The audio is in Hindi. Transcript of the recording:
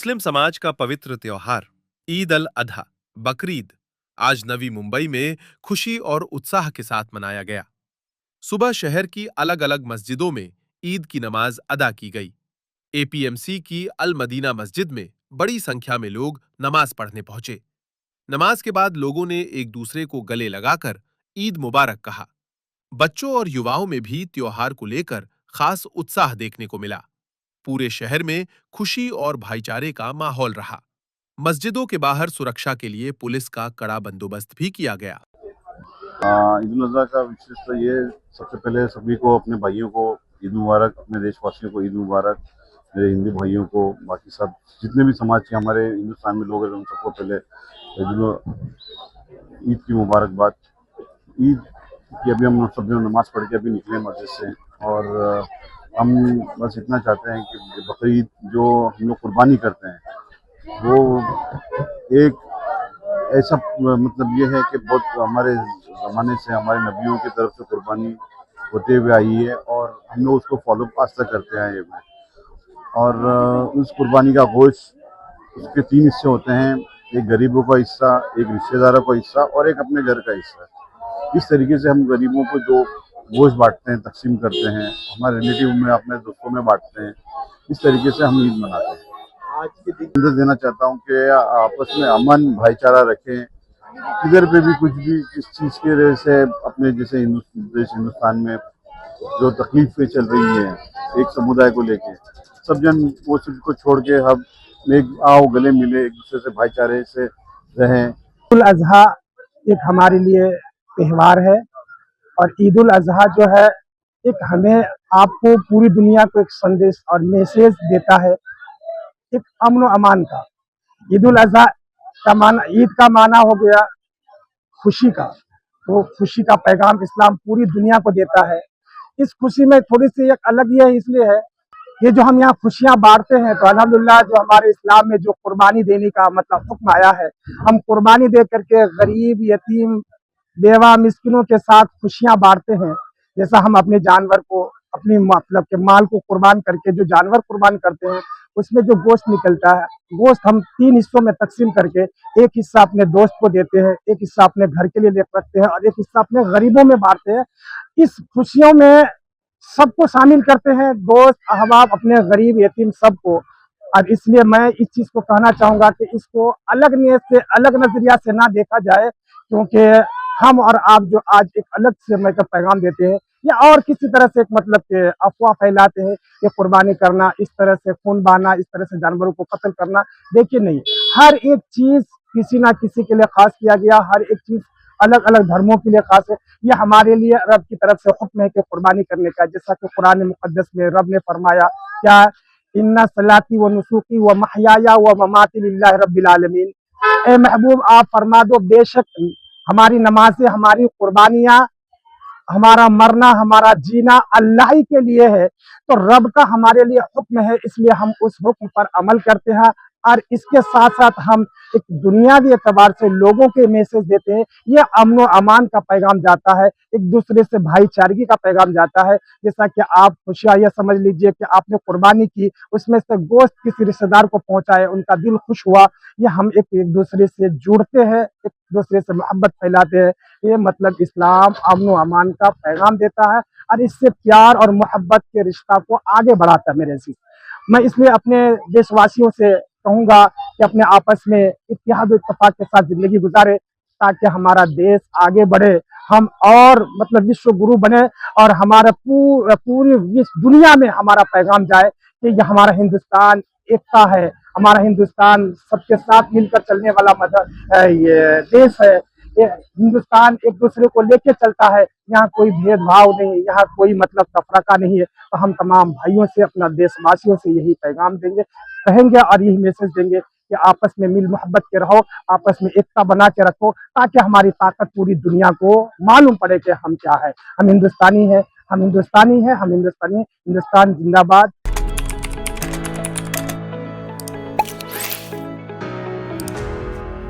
मुस्लिम समाज का पवित्र त्योहार ईद अल अधा बकरीद आज नवी मुंबई में खुशी और उत्साह के साथ मनाया गया। सुबह शहर की अलग अलग मस्जिदों में ईद की नमाज अदा की गई। एपीएमसी की अल मदीना मस्जिद में बड़ी संख्या में लोग नमाज पढ़ने पहुंचे। नमाज के बाद लोगों ने एक दूसरे को गले लगाकर ईद मुबारक कहा। बच्चों और युवाओं में भी त्योहार को लेकर खास उत्साह देखने को मिला। पूरे शहर में खुशी और भाईचारे का माहौल रहा। मस्जिदों के बाहर सुरक्षा के लिए पुलिस का कड़ा बंदोबस्त भी किया गया। ईद उल अज़हा का विशेष तो ये, सबसे पहले सभी को, अपने भाइयों को ईद मुबारक, अपने देशवासियों को ईद मुबारक, मेरे हिंदू भाइयों को, बाकी सब जितने भी समाज के हमारे हिंदुस्तान में लोग हैं, उन सबको पहले ईद की मुबारकबाद। ईद की अभी हम सब लोग नमाज पढ़ के अभी निकले मस्जिद से, और हम बस इतना चाहते हैं कि बकरीद जो हम लोग कुर्बानी करते हैं वो एक ऐसा मतलब ये है कि बहुत हमारे ज़माने से, हमारे नबियों की तरफ से कुर्बानी होते हुए आई है, और हम लोग उसको फॉलो आज तक करते आए हैं। और उस कुर्बानी का गोश्त, उसके 3 हिस्से होते हैं, एक गरीबों का हिस्सा, एक रिश्तेदारों का हिस्सा और एक अपने घर का हिस्सा। इस तरीके से हम गरीबों को जो गोश्त बांटते हैं, तकसीम करते हैं, हमारे रिलेटिव में, अपने दोस्तों में बांटते हैं। इस तरीके से हम ईद मनाते हैं। आज के दिन संदेश देना चाहता हूँ कि आपस में अमन भाईचारा रखें। किधर पे भी कुछ भी किस चीज़ की वजह से अपने जैसे हिंदुस्तान में जो तकलीफें चल रही हैं एक समुदाय को लेके, सब जन वो चीज को छोड़ के हम एक आओ गले मिले, एक दूसरे से भाईचारे से रहें। ईद उल अजहा एक हमारे लिए त्यौहार है, और ईद उल अजहा जो है एक हमें आपको पूरी दुनिया को एक संदेश और मैसेज देता है, एक अमन व अमान का। ईद उल अजहा का माना, ईद का माना हो गया खुशी का। तो खुशी का पैगाम इस्लाम पूरी दुनिया को देता है। इस खुशी में थोड़ी सी एक अलग ये इसलिए है, ये जो हम यहाँ खुशियाँ बांटते हैं, तो अल्हम्दुलिल्लाह जो हमारे इस्लाम में जो कुर्बानी देने का मतलब हुक्म आया है, हम कुर्बानी दे करके गरीब, यतीम, बेवा, मिस्किनों के साथ खुशियाँ बांटते हैं। जैसा हम अपने जानवर को, अपनी मतलब के माल को कुर्बान करके जो जानवर कुर्बान करते हैं, उसमें जो गोश्त निकलता है, गोश्त हम 3 हिस्सों में तकसीम करके एक हिस्सा अपने दोस्त को देते हैं, एक हिस्सा अपने घर के लिए रखते हैं, और एक हिस्सा अपने गरीबों में बांटते हैं। इस खुशियों में सबको शामिल करते हैं, दोस्त, अहबाब, अपने गरीब, यतीम सबको। और इसलिए मैं इस चीज को कहना चाहूंगा कि इसको अलग नियत से, अलग नजरिया से ना देखा जाए, क्योंकि हम और आप जो आज एक अलग से मतलब पैगाम देते हैं, या और किसी तरह से एक मतलब के अफवाह फैलाते हैं कि कुर्बानी करना, इस तरह से खून बहाना, इस तरह से जानवरों को कत्ल करना, देखिए नहीं, हर एक चीज किसी ना किसी के लिए खास किया गया, हर एक चीज अलग अलग धर्मों के लिए खास है। ये हमारे लिए रब की तरफ से हुक्म है कि कुर्बानी करने का, जैसा कि कुरान मुकद्दस में रब ने फरमाया, क्या, इन्ना सलाती व नुसूकी व महयाया व ममाती लिल्लाहि रब्बिल आलमीन। ए महबूब, आप फरमा दो, बेशक हमारी नमाजें, हमारी कुर्बानियां, हमारा मरना, हमारा जीना अल्लाह ही के लिए है। तो रब का हमारे लिए हुक्म है, इसलिए हम उस हुक्म पर अमल करते हैं। और इसके साथ साथ हम एक दुनियावी एतबार से लोगों के मैसेज देते हैं। ये अमन व अमान का पैगाम जाता है, एक दूसरे से भाईचारगी का पैगाम जाता है। जैसा कि आप खुशियाँ, यह समझ लीजिए कि आपने कुर्बानी की, उसमें से गोश्त किसी रिश्तेदार को पहुंचाए, उनका दिल खुश हुआ। ये हम एक दूसरे से जुड़ते हैं, एक दूसरे से मोहब्बत फैलाते हैं। ये मतलब इस्लाम अमन व अमान का पैगाम देता है, और इससे प्यार और मोहब्बत के रिश्ता को आगे बढ़ाता है। मेरे से मैं इसलिए अपने देशवासियों से कहूंगा कि अपने आपस में इत्तेहाद और इत्तेफाक के साथ जिंदगी गुजारे, ताकि हमारा देश आगे बढ़े, हम और मतलब विश्व गुरु बने, और हमारा पूरी विश्व दुनिया में हमारा पैगाम जाए कि ये हमारा हिंदुस्तान एकता है, हमारा हिंदुस्तान सबके साथ मिलकर चलने वाला ये देश है। हिंदुस्तान एक दूसरे को लेके चलता है, यहाँ कोई भेदभाव नहीं, यहाँ कोई मतलब तफरका नहीं है। तो हम तमाम भाइयों से, अपना देशवासियों से यही पैगाम देंगे, कहेंगे और यही मैसेज देंगे कि आपस में मिल मोहब्बत के रहो, आपस में एकता बना के रखो, ताकि हमारी ताकत पूरी दुनिया को मालूम पड़े कि हम क्या है। हम हिंदुस्तानी हैं, हम हिंदुस्तानी हैं, हम हिंदुस्तानी हैं। हिंदुस्तान जिंदाबाद,